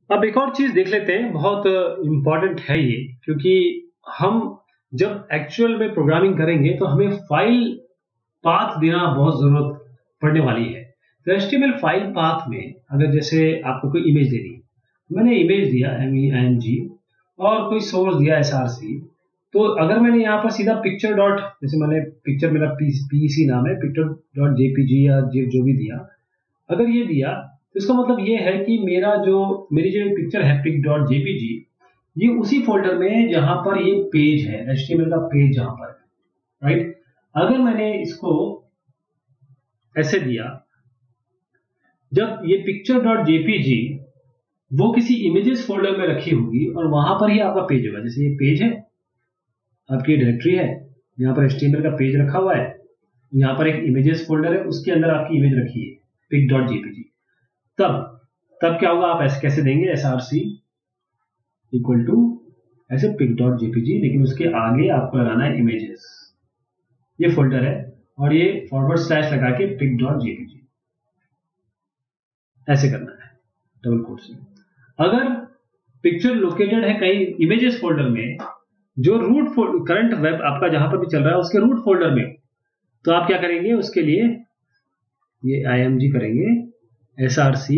अब एक और चीज देख लेते हैं, बहुत इंपॉर्टेंट है ये, क्योंकि हम जब एक्चुअल में प्रोग्रामिंग करेंगे तो हमें फाइल पाथ देना बहुत जरूरत पड़ने वाली है। तो एचटीएमएल फाइल पाथ में अगर जैसे आपको कोई इमेज देनी है, मैंने इमेज दिया MENG और कोई सोर्स दिया SRC। तो अगर मैंने यहाँ पर सीधा पिक्चर डॉट, जैसे मैंने पिक्चर, मेरा PEC नाम है, पिक्चर डॉट JPG या जो भी दिया, अगर ये दिया तो इसका मतलब ये है कि मेरी जो पिक्चर है पिक डॉट जेपीजी, ये उसी फोल्डर में जहां पर ये पेज है, HTML का पेज जहां पर है, राइट। अगर मैंने इसको ऐसे दिया, जब ये पिक्चर डॉट जेपीजी वो किसी इमेजेस फोल्डर में रखी होगी और वहां पर ही आपका पेज होगा। जैसे ये पेज है, आपकी डायरेक्टरी है, यहाँ पर HTML का पेज रखा हुआ है, यहाँ पर एक इमेजेस फोल्डर है, उसके अंदर आपकी इमेज रखी है पिक डॉट जेपीजी। तब तब क्या होगा, आप ऐसे कैसे देंगे, SRC इक्वल टू ऐसे पिक डॉट जेपीजी, लेकिन उसके आगे आपको लगाना है इमेजेस, ये फोल्डर है, और ये फॉरवर्ड स्लैश लगा के पिक डॉट जेपीजी, ऐसे करना है डबल कोट से। अगर पिक्चर लोकेटेड है कहीं इमेजेस फोल्डर में, जो रूट करंट वेब आपका जहां पर भी चल रहा है उसके रूट फोल्डर में, तो आप क्या करेंगे, उसके लिए ये IMG करेंगे, SRC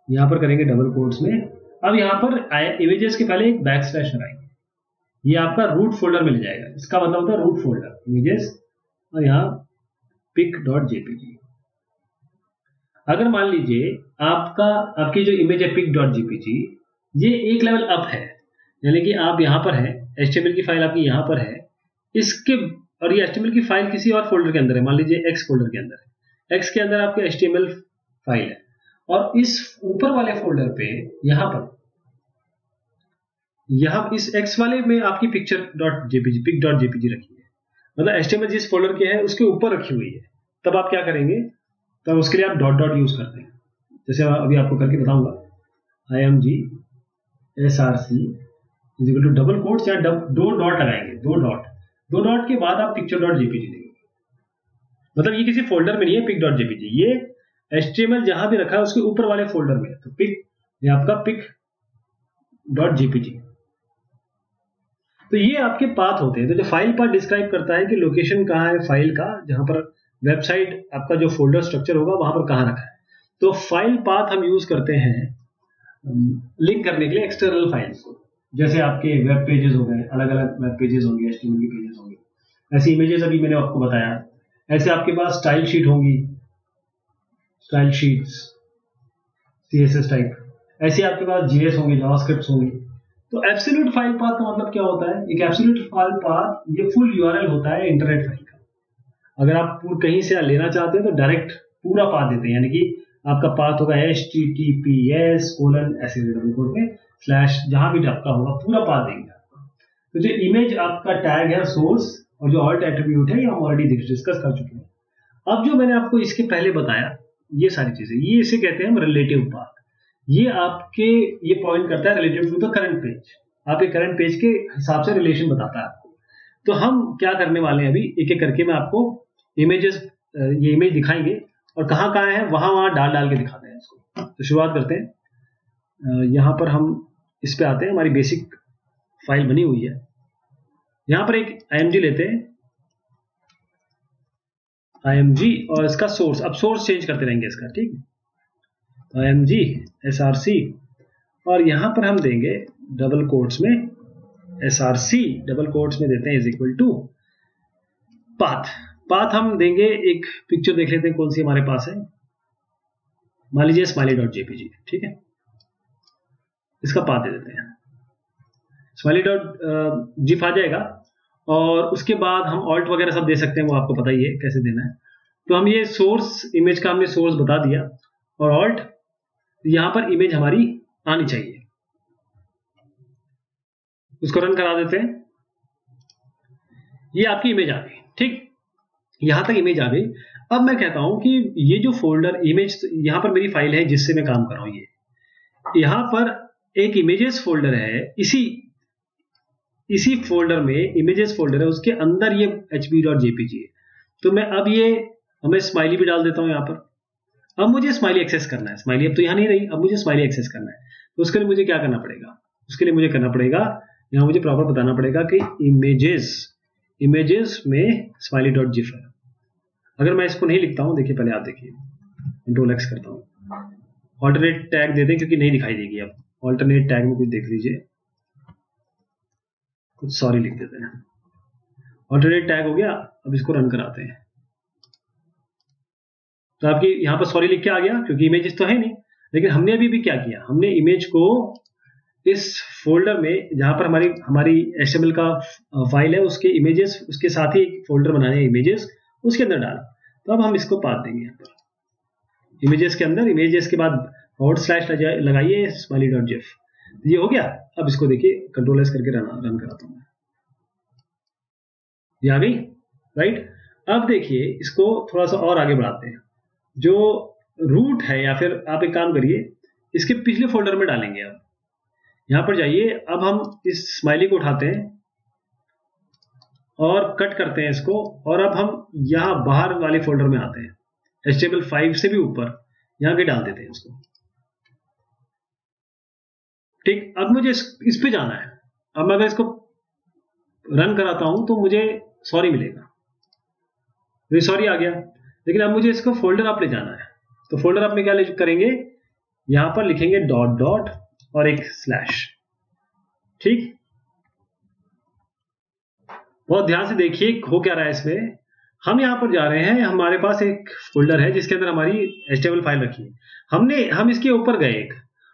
यहां पर करेंगे डबल कोट्स में। अब यहां पर इमेजेस के पहले एक बैक स्लैश लगाएंगे, ये आपका रूट फोल्डर में ले जाएगा। इसका मतलब होता है रूट फोल्डर इमेजेस, और यहाँ पिक डॉट जेपीजी। अगर मान लीजिए आपकी जो इमेज है पिक डॉट जेपीजी, ये एक लेवल अप है, यानी कि आप यहाँ पर है, HTML की फाइल आपकी यहाँ पर है, इसके, और ये HTML की फाइल किसी और फोल्डर के अंदर है, मान लीजिए X फोल्डर के अंदर है, X के अंदर आपकी HTML फाइल है, और इस ऊपर वाले फोल्डर पे यहाँ पर, यहाँ इस X वाले में आपकी picture dot JPG, pic dot JPG रखी है, मतलब HTML जिस फोल्डर के है उसके ऊपर रखी हुई है। तब आप क्या करेंगे, तब उसके लिए आप डॉट डॉट यूज करते हैं, जैसे अभी आपको करके बताऊंगा, IMG SRC is equal to double quotes या दो डॉट लगाएंगे, दो डॉट के बाद आप पिक्चर डॉट जेपीजी देंगे। मतलब ये किसी फोल्डर में नहीं है पिक डॉट जेपीजी, ये HTML जहां भी रखा है उसके ऊपर वाले फोल्डर में, तो पिक, ये आपका पिक डॉट जेपीजी। तो ये आपके पाथ होते हैं। तो जो फाइल पाथ डिस्क्राइब करता है कि लोकेशन कहाँ है फाइल का, जहां पर वेबसाइट आपका जो फोल्डर स्ट्रक्चर होगा वहां पर कहाँ रखा है। तो फाइल पाथ हम यूज करते हैं लिंक करने के लिए एक्सटर्नल फाइल्स को, जैसे आपके वेब पेजेस हो गए, अलग अलग वेब पेजेस होंगे, HTML के पेजेस होंगे, ऐसी इमेजेस अभी मैंने आपको बताया। ऐसे आपके पास स्टाइल शीट होंगी, स्टाइल शीट्स CSS टाइप, ऐसे आपके पास JS होंगे, जावास्क्रिप्ट होंगे। तो एब्सोल्यूट फाइल पाथ का मतलब क्या होता है, एक एब्सोल्यूट फाइल पाथ ये फुल URL होता है इंटरनेट फाइल का। अगर आप कहीं से लेना चाहते हैं तो डायरेक्ट पूरा पाथ देते हैं, यानी कि आपका पाथ होगा HTTPS ऐसे डबल कोट में स्लैश, जहां भी आपका होगा पूरा पाथ देंगे आपको। तो जो इमेज आपका टैग है सोर्स, और जो ऑल्ट एट्रीब्यूट है ये हम ऑलरेडी डिस्कस कर चुके हैं। अब जो मैंने आपको इसके पहले बताया ये सारी चीजें, ये इसे कहते हैं हम रिलेटिव पाथ। ये पॉइंट करता है relative to the current page, आपके करंट पेज के हिसाब से रिलेशन बताता है आपको। तो हम क्या करने वाले हैं, अभी एक एक करके मैं आपको इमेजेस, ये इमेज दिखाएंगे, और कहाँ कहाँ है वहां वहां डाल डाल के दिखाते हैं इसको। तो शुरुआत करते हैं, यहां पर हम इस पे आते हैं, हमारी बेसिक फाइल बनी हुई है। यहां पर एक IMG लेते हैं, IMG और इसका सोर्स, अब सोर्स चेंज करते रहेंगे इसका, ठीक है। तो IMG SRC, और यहां पर हम देंगे डबल कोट्स में SRC, डबल कोट्स में देते हैं is equal to path. Path हम देंगे, एक पिक्चर देख लेते हैं कौन सी हमारे पास है, मान लीजिए स्माइली डॉट जेपीजी, ठीक है। इसका पाथ दे देते हैं, स्माइली डॉट जिफ आ जाएगा, और उसके बाद हम ऑल्ट वगैरह सब दे सकते हैं, वो आपको पता ही है कैसे देना है। तो हम ये सोर्स, इमेज का हमने सोर्स बता दिया, और ऑल्ट, यहां पर इमेज हमारी आनी चाहिए, उसको रन करा देते हैं। ये आपकी इमेज आ गई, ठीक, यहां तक इमेज आ गई। अब मैं कहता हूं कि ये जो फोल्डर इमेज, यहां पर मेरी फाइल है जिससे मैं काम कर रहा हूं, ये यहां पर एक इमेजेस फोल्डर है, इसी फोल्डर में इमेजेस फोल्डर है, उसके अंदर ये hp.jpg है। तो मैं अब ये, हमें स्माइली भी डाल देता हूं यहां पर। अब मुझे स्माइली एक्सेस करना है, स्माइली अब तो यहां नहीं रही, अब मुझे स्माइली एक्सेस करना है। तो उसके लिए मुझे क्या करना पड़ेगा, उसके लिए मुझे करना पड़ेगा, यहाँ मुझे प्रॉपर बताना पड़ेगा कि इमेजेस में स्माइली डॉट जिफ है। अगर मैं इसको नहीं लिखता हूँ, देखिए पहले आप देखिए, कंट्रोल एक्स करता हूँ, ऑल्टरनेट टैग दे दें क्योंकि नहीं दिखाई देगी। अब ऑल्टरनेट टैग में कुछ देख लीजिए, कुछ सॉरी लिख देते हैं, ऑल्टरनेट टैग हो गया। अब इसको रन कराते हैं, तो आपकी यहाँ पर सॉरी लिख के आ गया क्योंकि इमेजेस तो है नहीं। लेकिन हमने अभी भी क्या किया, हमने इमेज को इस फोल्डर में जहां पर हमारी HTML का फाइल है उसके इमेजेस, उसके साथ ही एक फोल्डर बनाने हैं इमेजेस, उसके अंदर डाला। तो अब हम इसको पाथ देंगे यहाँ पर इमेजेस के अंदर, इमेजेस के बाद / लगाइए स्माइली डॉट जिफ। ये हो गया। अब इसको देखिए, कंट्रोल एस करके रन कराता हूँ, ये आ गई, राइट। अब देखिए इसको थोड़ा सा और आगे बढ़ाते हैं। जो रूट है, या फिर आप एक काम करिए, इसके पिछले फोल्डर में डालेंगे। अब यहां पर जाइए, अब हम इस स्माइली को उठाते हैं और कट करते हैं इसको, और अब हम यहां बाहर वाले फोल्डर में आते हैं, HTML5 से भी ऊपर यहां के डाल देते हैं इसको। ठीक, अब मुझे इस पे जाना है। अब मैं अगर इसको रन कराता हूं तो मुझे सॉरी मिलेगा, ये सॉरी आ गया। लेकिन अब मुझे इसको फोल्डर अप ले जाना है, तो फोल्डर अप में क्या करेंगे, यहां पर लिखेंगे डॉट डॉट और एक स्लैश। ठीक, बहुत ध्यान से देखिए हो क्या रहा है इसमें। हम यहां पर जा रहे हैं, हमारे पास एक फोल्डर है जिसके अंदर हमारी HTML फाइल रखी है। हम इसके ऊपर गए एक,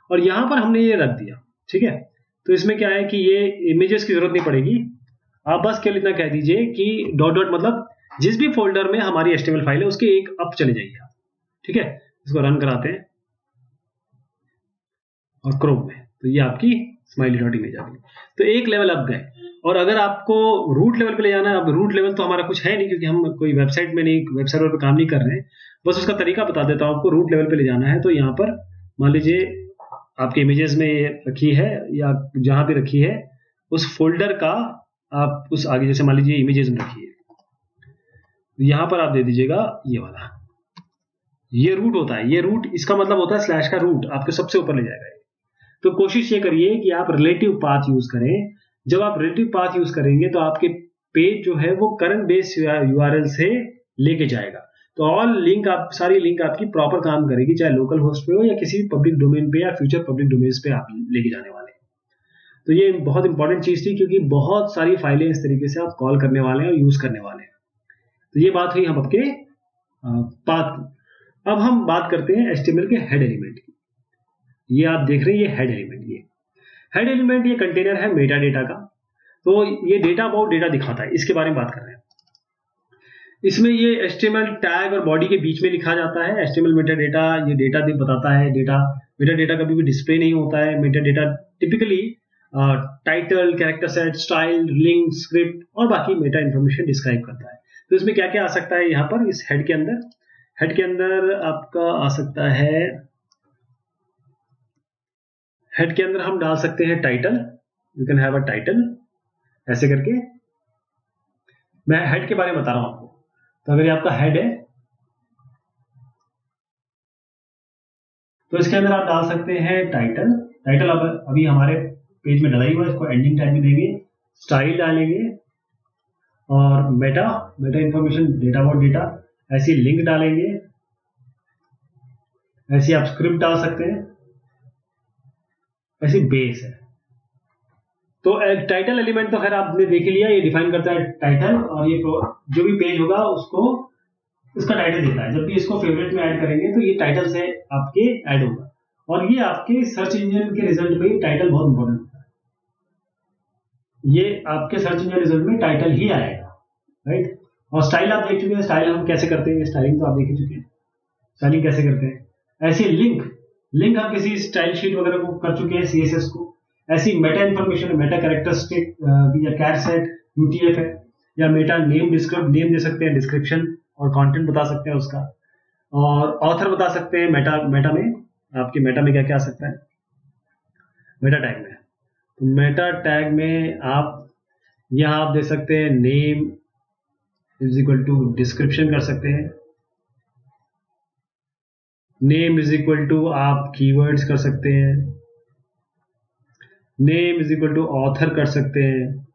और यहां पर हमने ये रख दिया। ठीक है, तो इसमें क्या है कि ये इमेजेस की जरूरत नहीं पड़ेगी। आप बस केवल इतना कह दीजिए कि डॉट डॉट मतलब जिस भी फोल्डर में हमारी HTML फाइल है उसके एक अप चले जाइए आप। ठीक है, इसको रन कराते हैं और क्रोम में, तो ये आपकी स्माइली डॉट इमेज आ गई। तो एक लेवल अप गए। और अगर आपको रूट लेवल पे ले जाना है, अब रूट लेवल तो हमारा कुछ है नहीं क्योंकि हम कोई वेबसाइट में नहीं, वेब सर्वर पे काम नहीं कर रहे हैं, बस उसका तरीका बता देता हूं आपको। रूट लेवल पे ले जाना है तो यहाँ पर मान लीजिए आपके इमेजेस में रखी है या जहां पे रखी है उस फोल्डर का आप उस आगे, जैसे मान लीजिए इमेजेस में रखी है, यहां पर आप दे दीजिएगा ये वाला, ये रूट होता है। ये रूट, इसका मतलब होता है स्लैश का रूट, आपको सबसे ऊपर ले जाएगा। तो कोशिश ये करिए कि आप रिलेटिव पाथ यूज करें। जब आप रिलेटिव पाथ यूज करेंगे तो आपके पेज जो है वो करंट बेस URL से लेके जाएगा। तो सारी लिंक आपकी प्रॉपर काम करेगी, चाहे लोकल होस्ट पे हो या किसी पब्लिक डोमेन पे या फ्यूचर पब्लिक डोमेन्स पे आप लेके जाने वाले हैं। तो ये बहुत इंपॉर्टेंट चीज थी क्योंकि बहुत सारी फाइलें इस तरीके से आप कॉल करने वाले हैं और यूज करने वाले हैं। तो ये बात हुई हम आपके पाथ। अब हम बात करते हैं HTML के हेड एलिमेंट की। ये आप देख रहे हैं, ये हेड एलिमेंट, ये कंटेनर है मेटा डेटा का। तो ये डेटा अबाउट डेटा दिखाता है, इसके बारे में बात कर रहे हैं। इसमें ये HTML टैग और बॉडी के बीच में लिखा जाता है। HTML मेटा डेटा ये डेटा बताता है। मेटा डेटा कभी भी डिस्प्ले नहीं होता है। Meta data typically title, character set, style, link, script और बाकी मेटा इंफॉर्मेशन डिस्क्राइब करता है। तो इसमें क्या क्या आ सकता है यहाँ पर इस हेड के अंदर आपका आ सकता है, हेड के अंदर हम डाल सकते हैं title, you can have a title, ऐसे करके। मैं हेड के बारे में बता रहा हूं आपको। तो अगर ये आपका हेड है तो इसके अंदर आप डाल सकते हैं टाइटल अब अभी हमारे पेज में डला ही हुआ, इसको एंडिंग टैग में देंगे, स्टाइल डालेंगे और Meta information, data about data, ऐसी लिंक डालेंगे, ऐसी आप स्क्रिप्ट डाल सकते हैं, ऐसी बेस है। तो टाइटल एलिमेंट तो खैर आपने देख लिया, ये डिफाइन करता है टाइटल, और ये जो भी पेज होगा उसको उसका टाइटल देता है। जब भी इसको फेवरेट में ऐड करेंगे तो ये टाइटल से आपके ऐड होगा, और ये आपके सर्च इंजन के रिजल्ट पे टाइटल बहुत इंपॉर्टेंट होता है। ये आपके सर्च इंजन रिजल्ट में टाइटल ही आएगा, राइट। और स्टाइल आप देख चुके हैं, स्टाइल हम कैसे करते हैं, स्टाइलिंग तो आप देख चुके हैं, स्टाइलिंग कैसे करते हैं। ऐसे लिंक हम किसी स्टाइल शीट वगैरह को कर चुके हैं, CSS को। ऐसी मेटा इंफॉर्मेशन, मेटा कैरेक्टरिस्टिक या कैर सेट, UTF है, या मेटा नेम दे सकते हैं, डिस्क्रिप्शन और कंटेंट बता सकते हैं उसका, और ऑथर बता सकते हैं। मेटा में आपके मेटा में क्या क्या आ सकता है मेटा टैग में। तो मेटा टैग में आप यहाँ आप दे सकते हैं name is equal to description कर सकते हैं, नेम इज इक्वल टू आप कीवर्ड्स कर सकते हैं, name is equal to author कर सकते हैं।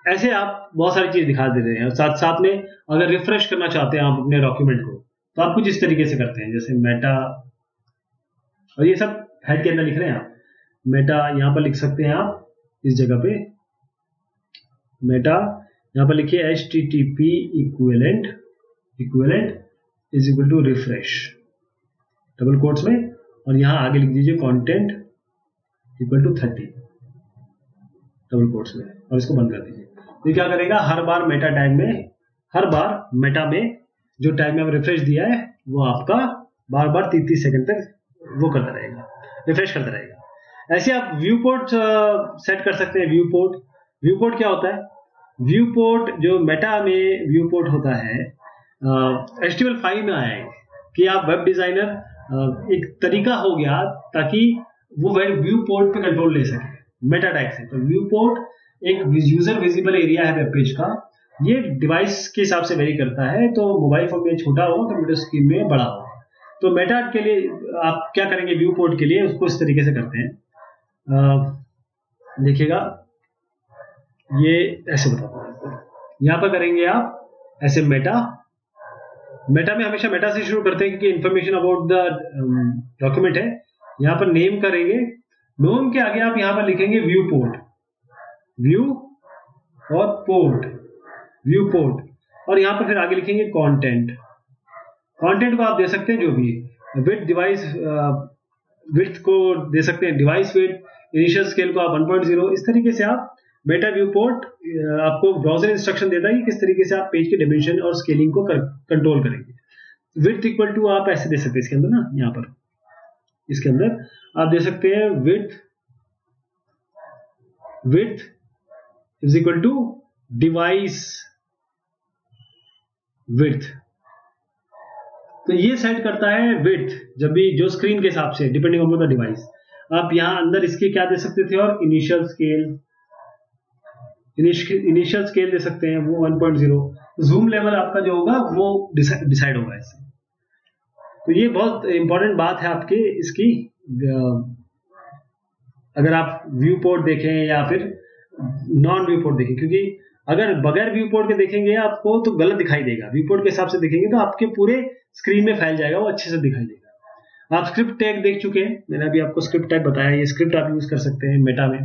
ऐसे आप बहुत सारी चीज दिखा दे रहे हैं। साथ साथ में अगर रिफ्रेश करना चाहते हैं आप अपने डॉक्यूमेंट को, तो आप कुछ इस तरीके से करते हैं, जैसे मेटा, और ये सब हेड के अंदर लिख रहे हैं आप, मेटा यहाँ पर लिख सकते हैं आप इस जगह पे, मेटा यहाँ पर लिखिए HTTP equivalent is equal to refresh double quotes में, और यहाँ आगे लिख दीजिए content equal to 30 double quotes में, और इसको बंद कर दीजिए। तो क्या करेगा, हर बार मेटा टैग में, हर बार मेटा में जो टैग में हम रिफ्रेश दिया है वो आपका बार बार 30 सेकंड तक वो करता रहेगा, रिफ्रेश करता रहेगा। ऐसे आप व्यू पोर्ट सेट कर सकते हैं। व्यू पोर्ट क्या होता है? व्यू पोर्ट जो मेटा में व्यू पोर्ट होता है, HTML5 में आया है कि आप वेब डिजाइनर एक तरीका हो गया ताकि वो व्यू पोर्ट पे कंट्रोल ले सके मेटा टैग से। तो व्यू पोर्ट एक यूजर विजिबल एरिया है वेब पेज का, ये डिवाइस के हिसाब से वेरी करता है, तो मोबाइल फोन में छोटा हो, कंप्यूटर स्क्रीन में बड़ा हो। तो मेटा के लिए आप क्या करेंगे, व्यू पोर्ट के लिए उसको इस तरीके से करते हैं। देखिएगा ये ऐसे बताता हूं आपको, यहाँ पर करेंगे आप ऐसे मेटा में हमेशा मेटा से शुरू करते हैं क्योंकि इंफॉर्मेशन अबाउट द डॉक्यूमेंट है। यहाँ पर नेम करेंगे, नेम के आगे आप यहाँ पर लिखेंगे व्यू पोर्ट, व्यू और पोर्ट, व्यू पोर्ट, और यहाँ पर फिर आगे लिखेंगे कंटेंट को आप दे सकते हैं जो भी, विड्थ डिवाइस विड्थ को दे सकते हैं, डिवाइस विड्थ, इनिशियल स्केल को आप 1.0, इस तरीके से आप मेटा व्यू पोर्ट आपको ब्राउजर इंस्ट्रक्शन देता है कि किस तरीके से आप पेज के डिमेंशन और स्केलिंग को कंट्रोल करेंगे। विड्थ इक्वल टू आप ऐसे दे सकते हैं इसके अंदर ना, यहाँ पर इसके अंदर आप दे सकते हैं width is equal to device width. तो ये सेट करता है विड्थ जब भी जो स्क्रीन के हिसाब से डिपेंडिंग ऑन द डिवाइस। आप यहां अंदर इसके क्या दे सकते थे, और इनिशियल स्केल दे सकते हैं वो 1.0। जूम लेवल आपका जो होगा वो डिसाइड होगा इससे। तो ये बहुत इंपॉर्टेंट बात है आपके इसकी, अगर आप व्यू पोर्ट देखें या फिर नॉन व्यू पोर्ट देखें, क्योंकि अगर बगैर व्यू पोर्ट के देखेंगे आपको तो गलत दिखाई देगा, व्यू पोर्ट के हिसाब से देखेंगे तो आपके पूरे स्क्रीन में फैल जाएगा, वो अच्छे से दिखाई देगा। आप स्क्रिप्ट टैग देख चुके हैं, मैंने अभी आपको स्क्रिप्ट टैग बताया, ये स्क्रिप्ट आप यूज कर सकते हैं मेटा में,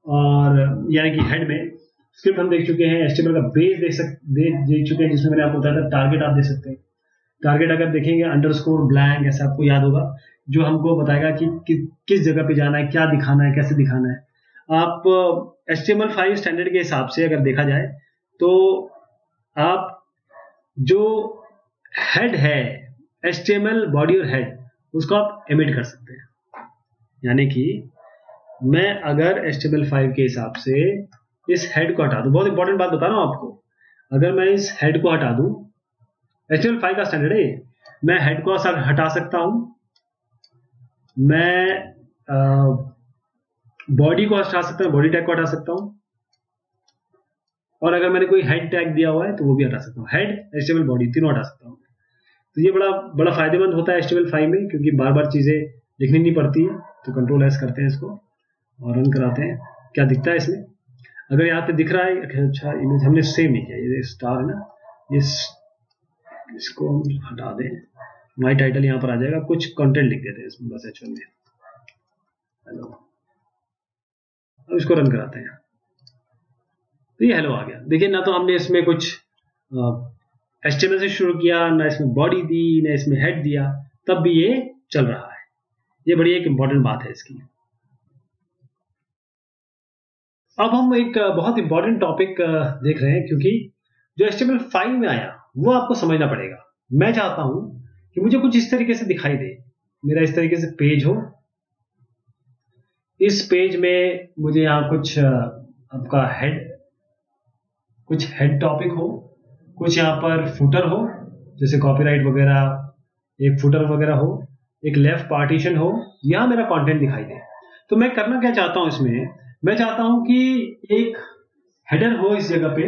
और यानी कि हेड में स्क्रिप्ट हम देख चुके हैं। HTML का बेस देख चुके हैं, जिसमें मैंने आपको बताया था टारगेट आप दे सकते हैं। टारगेट अगर देखेंगे अंडरस्कोर ब्लैंक, ऐसा आपको याद होगा, जो हमको बताएगा कि किस जगह पे जाना है, क्या दिखाना है, कैसे दिखाना है। आप HTML5 स्टैंडर्ड के हिसाब से अगर देखा जाए तो आप जो हेड है HTML बॉडी और हेड, उसको आप एमिट कर सकते हैं। यानी कि मैं अगर HTML5 के हिसाब से इस हेड को हटा दूं, बहुत इंपॉर्टेंट बात बता रहा हूं आपको, अगर मैं इस हेड को हटा दूं, HTML5 का स्टैंडर्ड है, मैं हेड को हटा सकता हूं, मैं बॉडी को हटा सकता हूं, बॉडी टैग को हटा सकता हूं, और अगर मैंने कोई हेड टैग दिया हुआ है तो वो भी हटा सकता हूं। हेड, HTML, बॉडी तीनों हटा सकता हूं। तो ये बड़ा फायदेमंद होता है HTML5 में, क्योंकि बार बार चीजें लिखनी नहीं पड़ती है। तो कंट्रोल एस करते हैं इसको और रन कराते हैं, क्या दिखता है इसमें। अगर यहाँ पे दिख रहा है, अच्छा इमेज हमने सेव नहीं किया, ये स्टार है ना, इसको हम हटा दें, माई टाइटल यहाँ पर आ जाएगा, कुछ कंटेंट लिख देते हैं इसमें बस H1 में, हेलो। अब इसको रन कराते हैं, तो ये हेलो आ गया। देखिए ना, तो हमने इसमें कुछ HTML से शुरू किया, ना इसमें बॉडी दी, ना इसमें हेड दिया, तब भी ये चल रहा है। ये बड़ी एक इंपॉर्टेंट बात है इसकी। अब हम एक बहुत इंपॉर्टेंट टॉपिक देख रहे हैं, क्योंकि जो HTML5 में आया वो आपको समझना पड़ेगा। मैं चाहता हूं कि मुझे कुछ इस तरीके से दिखाई दे, मेरा इस तरीके से पेज हो, इस पेज में मुझे यहाँ कुछ आपका कुछ हेड टॉपिक हो, कुछ यहाँ पर फुटर हो, जैसे कॉपीराइट वगैरह, एक फुटर वगैरह हो, एक लेफ्ट पार्टीशन हो, यहाँ मेरा कंटेंट दिखाई दे। तो मैं करना क्या चाहता हूं इसमें, मैं चाहता हूं कि एक हेडर हो इस जगह पे,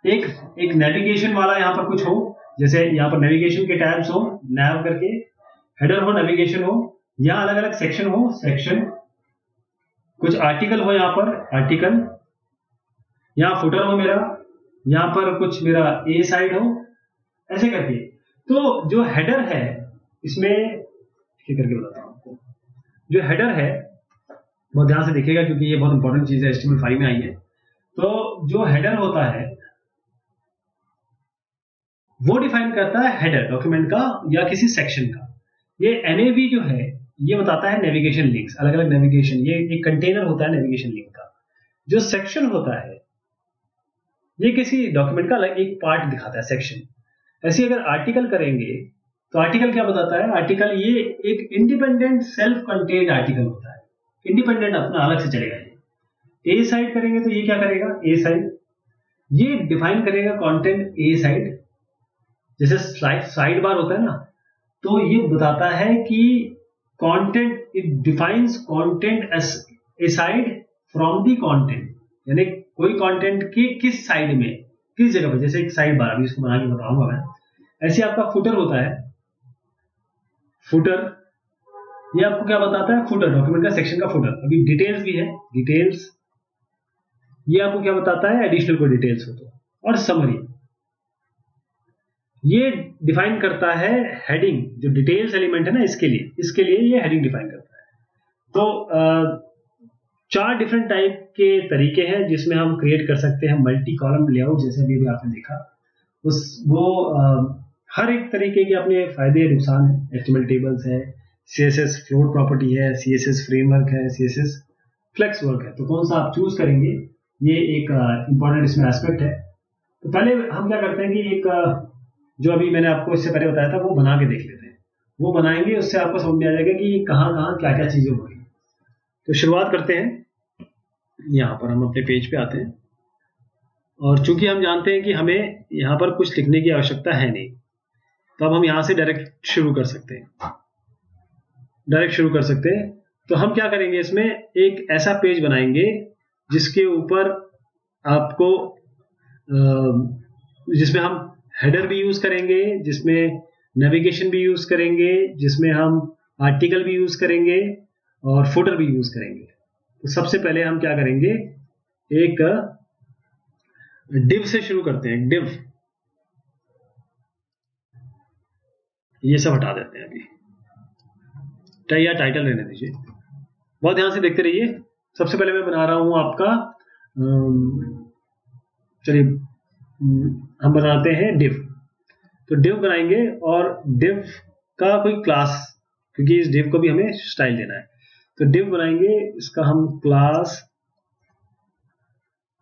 एक नेविगेशन वाला यहाँ पर कुछ हो, जैसे यहाँ पर नेविगेशन के टैब्स हो, नैव करके हेडर हो, नेविगेशन हो, यहाँ अलग अलग सेक्शन हो, सेक्शन कुछ आर्टिकल हो, यहाँ पर आर्टिकल, यहाँ फुटर हो मेरा, यहाँ पर कुछ मेरा ए साइड हो, ऐसे करके। तो जो हेडर है इसमें, ये करके बताता हूँ आपको, जो हेडर है बहुत ध्यान से देखिएगा क्योंकि ये बहुत इंपॉर्टेंट चीज है, HTML5 में आई है। तो जो हेडर होता है वो डिफाइन करता है हेडर डॉक्यूमेंट का या किसी सेक्शन का। ये NAV जो है ये बताता है नेविगेशन लिंक्स, अलग अलग नेविगेशन, ये एक कंटेनर होता है नेविगेशन लिंक का। जो सेक्शन होता है ये किसी डॉक्यूमेंट का अलग एक पार्ट दिखाता है, सेक्शन। ऐसे अगर आर्टिकल करेंगे तो आर्टिकल क्या बताता है, आर्टिकल ये एक इंडिपेंडेंट सेल्फ कंटेन्ड आर्टिकल होता है, इंडिपेंडेंट अपना अलग से चलेगा। ये ए साइड करेंगे तो ये क्या करेगा, ए साइड ये डिफाइन करेगा कंटेंट ए साइड, जैसे साइड बार होता है ना, तो ये बताता है कि content, it defines content aside from the content, यानी कोई कंटेंट के किस साइड में, किस जगह पर, जैसे एक साइड बार, अभी इसको बना के बताऊंगा मैं। ऐसे आपका फुटर होता है, फुटर ये आपको क्या बताता है, फुटर डॉक्यूमेंट का सेक्शन का फुटर। अभी डिटेल्स भी है, डिटेल्स ये आपको क्या बताता है, एडिशनल कोई डिटेल्स हो तो। और समरी ये डिफाइन करता है हेडिंग, जो डिटेल्स एलिमेंट है ना इसके लिए ये हेडिंग डिफाइन करता है। तो 4 डिफरेंट टाइप के तरीके हैं जिसमें हम क्रिएट कर सकते हैं मल्टी कॉलम लेआउट, जैसे अभी आपने देखा। हर एक तरीके के अपने फायदे नुकसान है। HTML टेबल्स है, CSS फ्लोट प्रॉपर्टी है, CSS फ्रेमवर्क है, CSS फ्लेक्स वर्क है, तो कौन सा आप चूज करेंगे ये एक इंपॉर्टेंट इसमें एस्पेक्ट है। तो पहले हम क्या करते हैं कि एक जो अभी मैंने आपको इससे पहले बताया था वो बना के देख लेते हैं, वो बनाएंगे, उससे आपको समझ में आ जाएगा कि कहाँ कहाँ क्या क्या चीजें हो रही। तो शुरुआत करते हैं, यहाँ पर हम अपने पेज पे आते हैं, और चूंकि हम जानते हैं कि हमें यहाँ पर कुछ लिखने की आवश्यकता है नहीं, तो अब हम यहाँ से डायरेक्ट शुरू कर सकते हैं। तो हम क्या करेंगे, इसमें एक ऐसा पेज बनाएंगे जिसके ऊपर आपको जिसमें हम हेडर भी यूज करेंगे, जिसमें नेविगेशन भी यूज करेंगे, जिसमें हम आर्टिकल भी यूज करेंगे और फुटर भी यूज करेंगे। तो सबसे पहले हम क्या करेंगे, एक डिव से शुरू करते हैं। डिव ये सब हटा देते हैं, अभी या टाइटल रहने दीजिए, बहुत ध्यान से देखते रहिए। सबसे पहले मैं बना रहा हूं आपका, चलिए हम बनाते हैं डिव। तो डिव बनाएंगे और डिव का कोई क्लास, क्योंकि इस डिव को भी हमें स्टाइल देना है, तो डिव बनाएंगे, इसका हम क्लास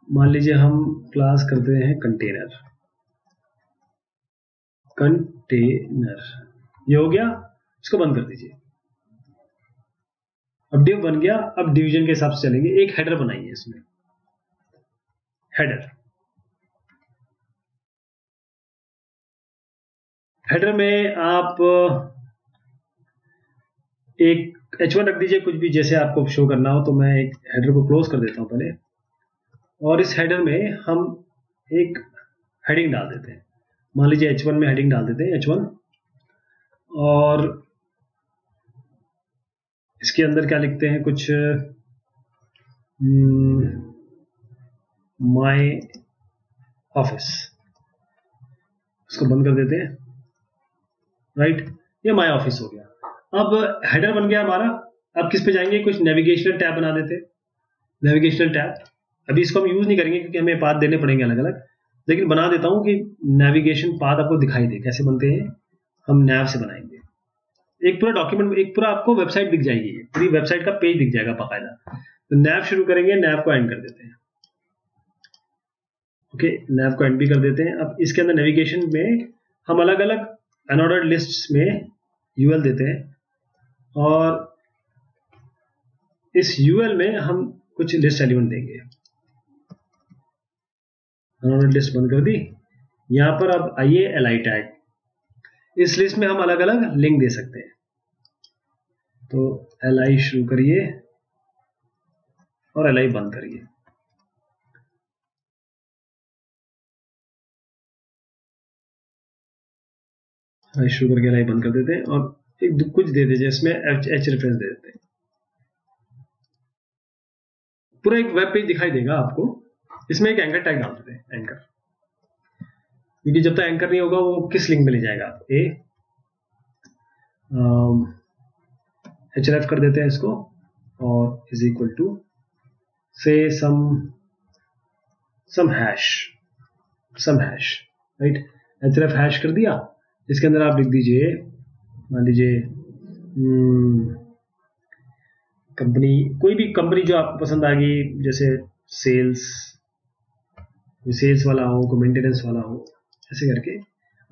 मान लीजिए, हम क्लास करते हैं कंटेनर। ये हो गया, इसको बंद कर दीजिए। अब डिव बन गया, अब डिवीजन के हिसाब से चलेंगे। एक हेडर बनाइए, इसमें हेडर में आप एक H1 रख दीजिए, कुछ भी जैसे आपको शो करना हो। तो मैं एक हेडर को क्लोज कर देता हूं पहले, और इस हेडर में हम एक हेडिंग डाल देते हैं। मान लीजिए H1 में हेडिंग डाल देते हैं, H1, और इसके अंदर क्या लिखते हैं, कुछ माय ऑफिस, इसको बंद कर देते हैं, राइट। ये माय ऑफिस हो गया। अब हेडर बन गया हमारा। अब किस पे जाएंगे, कुछ नेविगेशनल टैब बना देते हैं, नेविगेशनल टैब। अभी इसको हम यूज नहीं करेंगे क्योंकि हमें पाथ देने पड़ेंगे अलग अलग, लेकिन बना देता हूं कि नेविगेशन पाथ आपको दिखाई दे। कैसे बनते हैं, हम नैव से बनाएंगे। एक पूरा डॉक्यूमेंट, एक पूरा आपको वेबसाइट दिख जाएगी, पूरी वेबसाइट का पेज दिख जाएगा बाकायदा। तो नैव शुरू करेंगे, नैव को एंड कर देते हैं। ओके, नैव को एंड भी कर देते हैं। अब इसके अंदर नेविगेशन में हम अलग अलग अनऑर्डर्ड लिस्ट्स में यूएल देते हैं, और इस यूएल में हम कुछ लिस्ट एलिमेंट देंगे। अनऑर्डर्ड लिस्ट बंद कर दी। यहां पर अब आइए एलआई टैग, इस लिस्ट में हम अलग अलग लिंक दे सकते हैं। तो एलआई शुरू करिए और एलआई बंद करिए। शुरू करके एलआई बंद कर देते हैं, और एक कुछ दे दीजिए, इसमें एच रेफरेंस दे देते हैं। पूरा एक वेब पेज दिखाई देगा आपको। इसमें एक एंकर टैग डाल देते हैं, एंकर, क्योंकि जब तक एंकर नहीं होगा वो किस लिंक में ले जाएगा आप। href कर देते हैं इसको, और इज इक्वल टू से सम हैश राइट। href हैश कर दिया। इसके अंदर आप लिख दीजिए, मान लीजिए कंपनी, कोई भी कंपनी जो आपको पसंद आ गई, जैसे सेल्स वाला हो, कोई मेंटेनेंस वाला हो, ऐसे करके।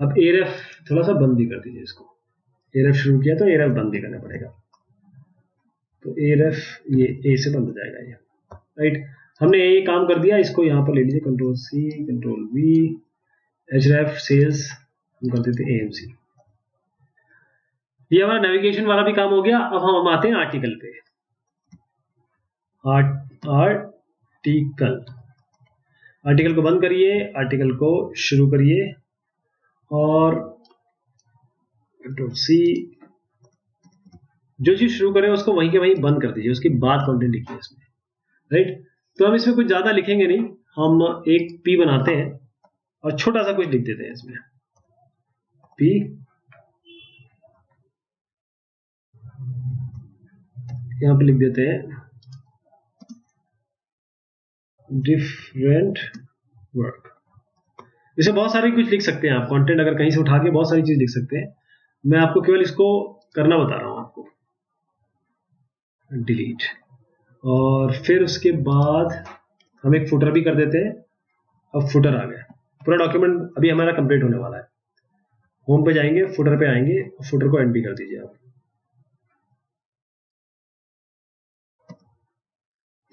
अब एरफ थोड़ा सा बंद भी कर दीजिए इसको। एरफ शुरू किया तो एरफ बंद भी करना पड़ेगा, तो एरफ ये ए से बंद हो जाएगा ये, राइट। हमने ये काम कर दिया। इसको यहाँ पर ले लीजिए, control C control V, href सेल्स हम कर देते AMC। ये हमारा नेविगेशन वाला भी काम हो गया। अब हम आते हैं आर्टिकल पे। आर्टिकल को बंद करिए, आर्टिकल को शुरू करिए, और कंट्रोल सी, जो चीज शुरू करें उसको वहीं के वहीं बंद कर दीजिए, उसके बाद कंटेंट लिखिए इसमें, राइट। तो हम इसमें कुछ ज्यादा लिखेंगे नहीं, हम एक पी बनाते हैं और छोटा सा कुछ लिख देते हैं इसमें, पी, यहां पे लिख देते हैं डिफरेंट वर्क। इसे बहुत सारे कुछ लिख सकते हैं आप, कंटेंट अगर कहीं से उठा के बहुत सारी चीज लिख सकते हैं। मैं आपको केवल इसको करना बता रहा हूं आपको। डिलीट, और फिर उसके बाद हम एक फुटर भी कर देते हैं। अब फुटर आ गया, पूरा डॉक्यूमेंट अभी हमारा कंप्लीट होने वाला है। होम पे जाएंगे, फुटर पे आएंगे, फुटर को एंड भी कर दीजिए आप।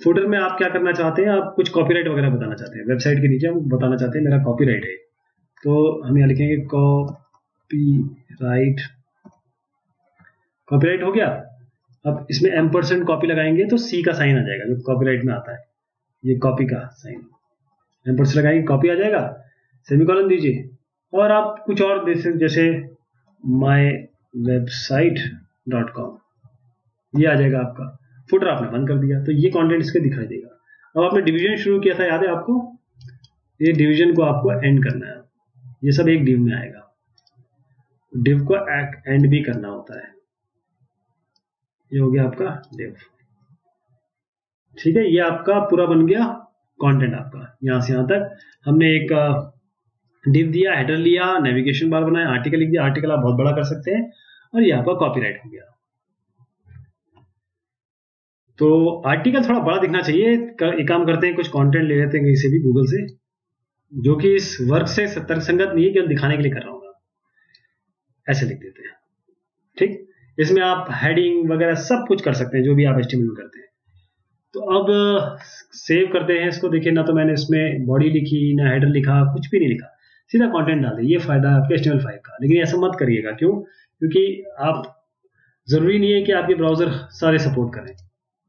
फुटर में आप क्या करना चाहते हैं, आप कुछ कॉपीराइट वगैरह बताना चाहते हैं, वेबसाइट के नीचे हम बताना चाहते हैं मेरा कॉपीराइट है, तो हम यहाँ लिखेंगे कॉपीराइट। कॉपीराइट हो गया। अब इसमें एम्परसेंड कॉपी लगाएंगे तो सी का साइन आ जाएगा, जो कॉपीराइट में आता है, ये कॉपी का साइन। एम्परसेंड लगाएंगे, कॉपी आ जाएगा, सेमीकोलन दीजिए, और आप कुछ और दे सकते, जैसे mywebsite.com, ये आ जाएगा आपका। फुटर आपने बंद कर दिया, तो ये कंटेंट इसके दिखाई देगा। अब आपने डिवीजन शुरू किया था, याद है आपको, ये डिवीजन को आपको एंड करना है। ये सब एक डिव में आएगा, डिव को एंड भी करना होता है। ये हो गया आपका डिव, ठीक है। ये आपका पूरा बन गया कंटेंट आपका। यहां से यहां तक हमने एक डिव दिया, हेडर लिया, नेविगेशन बार बनाया, आर्टिकल लिख दिया। आर्टिकल आप बहुत बड़ा कर सकते हैं, और ये आपका कॉपीराइट हो गया। तो आर्टिकल थोड़ा बड़ा दिखना चाहिए। एक काम करते हैं, कुछ कंटेंट ले लेते हैं कहीं से भी, गूगल से, जो कि इस वर्क से तर्कसंगत नहीं है, केवल दिखाने के लिए कर रहा हूँ। ऐसे लिख देते हैं, ठीक। इसमें आप हेडिंग वगैरह सब कुछ कर सकते हैं, जो भी आप HTML में करते हैं। तो अब सेव करते हैं इसको। देखिए, ना तो मैंने इसमें बॉडी लिखी, ना हेडर लिखा, कुछ भी नहीं लिखा, सीधा कंटेंट डाल दिया। ये फायदा है आपके HTML5 का। लेकिन ऐसा मत करिएगा, क्यों? क्योंकि आप, जरूरी नहीं है कि आपके ब्राउजर सारे सपोर्ट करें।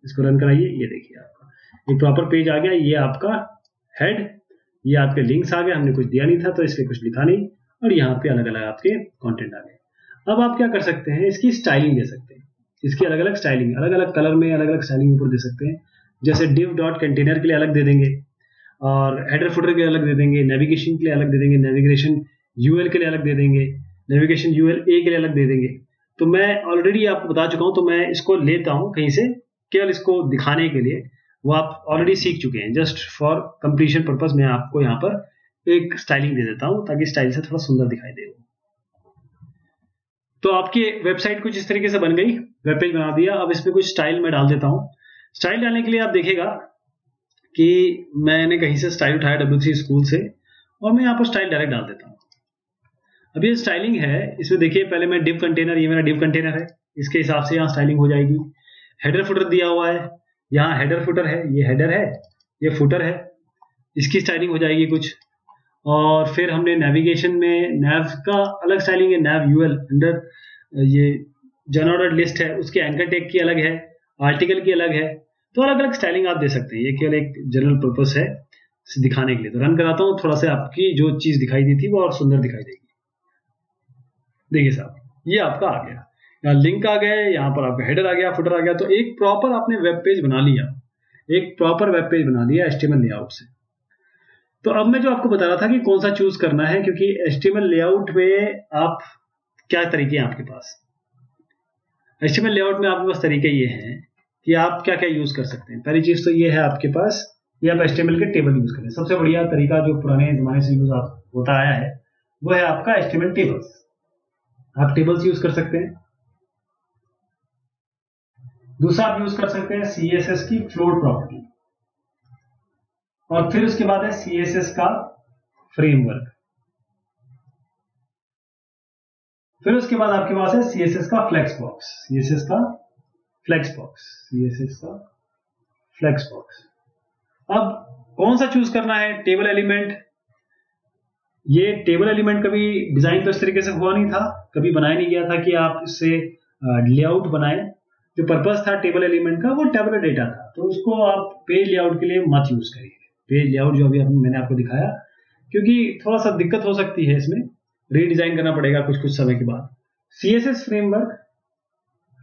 इसको रन कराइए, ये देखिए आपका एक प्रॉपर पेज आ गया। ये आपका हेड, ये आपके लिंक्स आ गए, हमने कुछ दिया नहीं था तो इसलिए कुछ लिखा नहीं, और यहाँ पे अलग अलग आपके कंटेंट आ गए। अब आप क्या कर सकते हैं, इसकी स्टाइलिंग दे सकते हैं। इसकी अलग अलग स्टाइलिंग, अलग अलग कलर में अलग अलग स्टाइलिंग ऊपर दे सकते हैं। जैसे div डॉट कंटेनर के लिए अलग दे देंगे, और हेडर फुटर के लिए अलग दे देंगे, नेविगेशन के लिए अलग दे देंगे, नेविगेशन UL के लिए अलग दे देंगे, नेविगेशन ULA के लिए अलग दे देंगे। तो मैं ऑलरेडी आपको बता चुका हूं, तो मैं इसको लेता हूं कहीं से, केवल इसको दिखाने के लिए। वो आप ऑलरेडी सीख चुके हैं। जस्ट फॉर कंप्लीशन पर्पस मैं आपको यहाँ पर एक स्टाइलिंग दे देता हूं, ताकि स्टाइल से थोड़ा सुंदर दिखाई दे। तो आपकी वेबसाइट कुछ इस तरीके से बन गई, वेब पेज बना दिया। अब इसमें कुछ स्टाइल मैं डाल देता हूं। स्टाइल डालने के लिए आप देखिएगा कि मैंने कहीं से स्टाइल उठाया W3 स्कूल से, और मैं यहाँ पर स्टाइल डायरेक्ट डाल देता हूँ। अब ये स्टाइलिंग है, इसमें देखिए पहले मैं डिव कंटेनर, ये मेरा डिव कंटेनर है, इसके हिसाब से यहाँ स्टाइलिंग हो जाएगी। हेडर फुटर दिया हुआ है, यहाँ हेडर फुटर है, ये हेडर है, ये फुटर है, इसकी स्टाइलिंग हो जाएगी कुछ। और फिर हमने नेविगेशन में नैव का अलग स्टाइलिंग है, नैव UL अंडर ये जनऑर्डर लिस्ट है, उसके एंकर टैग की अलग है, आर्टिकल की अलग है। तो अलग अलग स्टाइलिंग आप दे सकते हैं। ये केवल एक जनरल पर्पस है दिखाने के लिए। तो रन कराता हूँ, थोड़ा सा आपकी जो चीज दिखाई दी थी वो और सुंदर दिखाई देगी। देखिए साहब, ये आपका आ गया, यहाँ लिंक आ गए, यहाँ पर आपका हेडर आ गया, फुटर आ गया। तो एक प्रॉपर आपने वेब पेज बना लिया, एक प्रॉपर वेब पेज बना दिया HTML लेआउट से। तो अब मैं जो आपको बता रहा था कि कौन सा चूज करना है, क्योंकि HTML लेआउट में आप क्या तरीके हैं आपके पास। HTML लेआउट में आपके पास तरीके ये हैं कि आप क्या क्या यूज कर सकते हैं। पहली चीज तो ये है आपके पास, ये आप HTML के टेबल यूज करें। सबसे बढ़िया तरीका जो पुराने जमाने से यूज होता आया है वो है आपका HTML टेबल्स। आप टेबल्स यूज कर सकते हैं। दूसरा आप यूज कर सकते हैं CSS की फ्लोट प्रॉपर्टी, और फिर उसके बाद है CSS का फ्रेमवर्क, फिर उसके बाद आपके पास है CSS का फ्लेक्स बॉक्स, CSS का फ्लेक्स बॉक्स। अब कौन सा चूज करना है? Table element. ये टेबल एलिमेंट कभी डिजाइन तो इस तरीके से हुआ नहीं था, कभी बनाया नहीं गया था कि आप इससे लेआउट बनाएं। जो पर्पस था टेबल एलिमेंट का वो टेबुलर डेटा था, तो उसको आप पेज लेआउट के लिए मत यूज करिए। पेज लेआउट जो अभी मैंने आपको दिखाया, क्योंकि थोड़ा सा दिक्कत हो सकती है, इसमें रीडिजाइन करना पड़ेगा कुछ समय के बाद। CSS फ्रेमवर्क,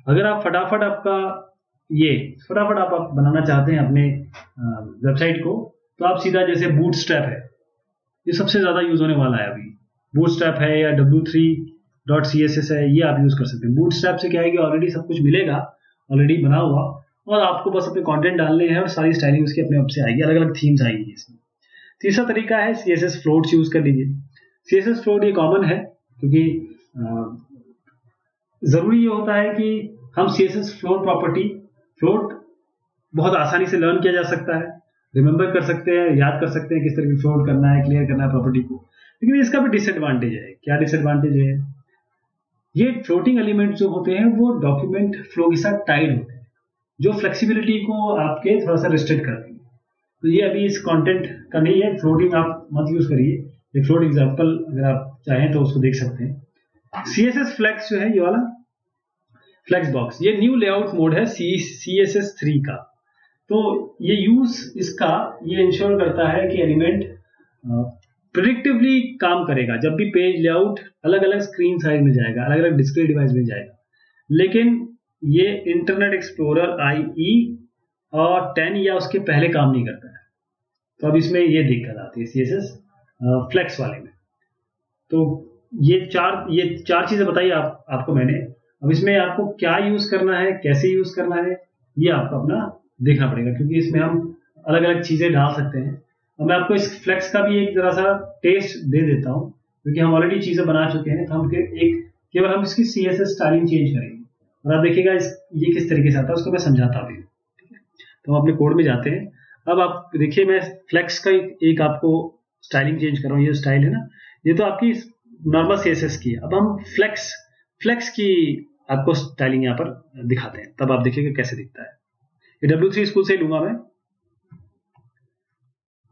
अगर आप फटाफट आप बनाना चाहते हैं अपने वेबसाइट को, तो आप सीधा जैसे बूटस्ट्रैप है, ये सबसे ज्यादा यूज होने वाला है अभी। बूटस्ट्रैप है या w3.css है, ये आप यूज कर सकते हैं। बूटस्ट्रैप से क्या है कि ऑलरेडी सब कुछ मिलेगा, ऑलरेडी बना हुआ, और आपको बस अपने कंटेंट डालने हैं और सारी स्टाइलिंग उसकी अपने आप से आएगी, अलग अलग थीम्स आएगी इसमें। तीसरा तरीका है CSS फ्लोट्स यूज कर लीजिए। CSS फ्लोट ये कॉमन है, क्योंकि जरूरी ये होता है कि हम CSS फ्लोट बहुत आसानी से लर्न किया जा सकता है, रिमेंबर कर सकते हैं, याद कर सकते हैं किस तरह की फ्लोट करना है, क्लियर करना है प्रॉपर्टी को। लेकिन इसका भी डिसएडवांटेज है। क्या डिसएडवांटेज है? ये फ्लोटिंग एलिमेंट जो होते हैं वो डॉक्यूमेंट फ्लो के साथ टाइड होते हैं, जो फ्लेक्सिबिलिटी को आपके थोड़ा सा रिस्ट्रिक्ट कर देंगे। तो ये अभी इस कंटेंट का नहीं है। फ्लोटिंग आप मत यूज करिए। एक फ्लोट एग्जांपल अगर आप चाहें तो उसको देख सकते हैं। CSS फ्लेक्स जो है, ये वाला फ्लेक्स बॉक्स, ये न्यू लेआउट मोड है CSS 3 का। तो ये यूज इसका ये इंश्योर करता है कि एलिमेंट प्रेडिक्टिवली काम करेगा। जब भी पेज लेआउट अलग अलग स्क्रीन साइज में जाएगा, अलग अलग डिस्प्ले डिवाइस में जाएगा, लेकिन ये इंटरनेट एक्सप्लोरर IE और 10 या उसके पहले काम नहीं करता है। तो अब इसमें ये दिक्कत आती है CSS फ्लेक्स वाले में। तो ये चार चीजें बताई आपको मैंने। अब इसमें आपको क्या यूज करना है, कैसे यूज करना है, ये आपको अपना देखना पड़ेगा, क्योंकि इसमें हम अलग अलग चीजें डाल सकते हैं। और मैं आपको इस फ्लेक्स का भी एक जरा सा टेस्ट दे देता हूँ, क्योंकि हम ऑलरेडी चीजें बना चुके हैं। तो हम केवल हम इसकी CSS स्टाइलिंग चेंज करेंगे, और आप देखिएगा ये किस तरीके से आता है, उसको मैं समझाता भी हूँ। तो हम अपने कोड में जाते हैं। अब आप देखिए, मैं फ्लेक्स का एक आपको स्टाइलिंग चेंज कर रहा हूँ। ये स्टाइल है ना, ये तो आपकी नॉर्मल CSS की है। अब हम फ्लेक्स की आपको स्टाइलिंग यहाँ पर दिखाते हैं, तब आप देखिएगा कैसे दिखता है। ये W3 स्कूल से लूंगा मैं।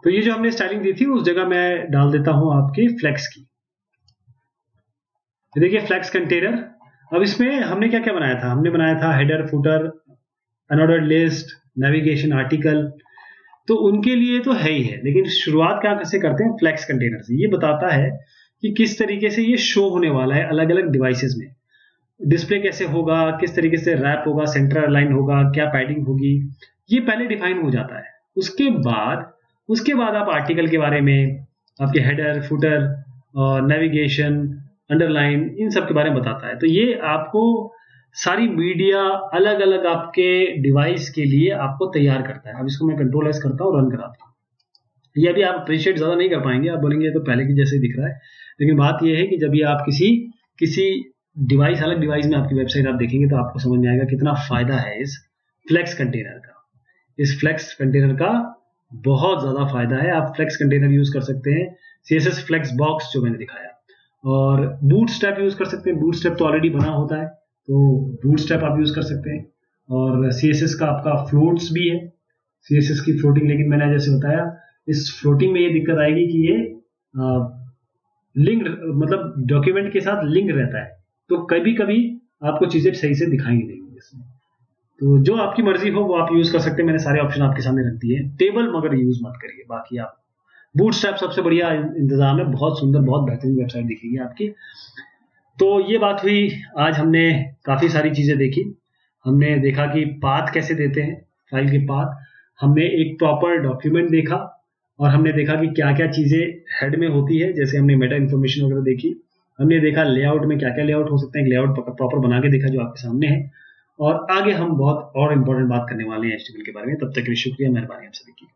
तो ये जो हमने स्टाइलिंग दी थी उस जगह मैं डाल देता हूं आपके फ्लेक्स की। देखिए फ्लेक्स कंटेनर। अब इसमें हमने क्या क्या बनाया था? हमने बनाया था header, footer, unordered list, navigation, article. तो उनके लिए तो है ही है, लेकिन शुरुआत क्या कैसे करते हैं? फ्लेक्स कंटेनर से। ये बताता है कि किस तरीके से ये शो होने वाला है अलग अलग डिवाइसेस में, डिस्प्ले कैसे होगा, किस तरीके से रैप होगा, सेंटर अलाइन होगा, क्या पैडिंग होगी, ये पहले डिफाइन हो जाता है। उसके बाद आप आर्टिकल के बारे में, आपके हेडर, फुटर, नेविगेशन, अंडरलाइन, इन सब के बारे में बताता है। तो ये आपको सारी मीडिया अलग अलग आपके डिवाइस के लिए आपको तैयार करता है। अब इसको मैं कंट्रोल एस करता हूँ, रन कराता हूँ। ये अभी आप अप्रिशिएट ज्यादा नहीं कर पाएंगे, आप बोलेंगे तो पहले की जैसे दिख रहा है, लेकिन बात यह है कि जब ये आप किसी डिवाइस, अलग डिवाइस में आपकी वेबसाइट आप देखेंगे तो आपको समझ में आएगा कितना फायदा है इस फ्लेक्स कंटेनर का। इस फ्लेक्स कंटेनर का बहुत ज्यादा फायदा है। आप फ्लेक्स कंटेनर यूज कर सकते हैं, CSS फ्लेक्स बॉक्स जो मैंने दिखाया, और बूटस्ट्रैप यूज कर सकते हैं। बूटस्ट्रैप तो ऑलरेडी बना होता है, तो बूटस्ट्रैप आप यूज कर सकते हैं। और CSS का आपका फ्लोट्स भी है, CSS की फ्लोटिंग। लेकिन मैंने जैसे बताया, इस फ्लोटिंग में ये दिक्कत आएगी कि ये लिंक, मतलब डॉक्यूमेंट के साथ लिंक रहता है, तो कभी कभी आपको चीजें सही से दिखाई नहीं देंगी इसमें। तो जो आपकी मर्जी हो वो आप यूज कर सकते हैं। मैंने सारे ऑप्शन आपके सामने रख दिए। टेबल मगर यूज मत करिए। बाकी आप बूटस्ट्रैप सबसे बढ़िया इंतजाम है, बहुत सुंदर, बहुत बेहतरीन वेबसाइट दिखेगी आपकी। तो ये बात हुई, आज हमने काफी सारी चीजें देखी। हमने देखा कि पाथ कैसे देते हैं, फाइल के पाथ। हमने एक प्रॉपर डॉक्यूमेंट देखा और हमने देखा कि क्या क्या चीजें हेड में होती है, जैसे हमने मेटा इन्फॉर्मेशन वगैरह देखी, हमने देखा लेआउट में क्या क्या लेआउट हो सकते हैं, लेआउट प्रॉपर बना के देखा जो आपके सामने है, और आगे हम बहुत और इम्पोर्टेंट बात करने वाले हैं HTML के बारे में। तब तक के लिए शुक्रिया, मेहरबानी आप सभी की।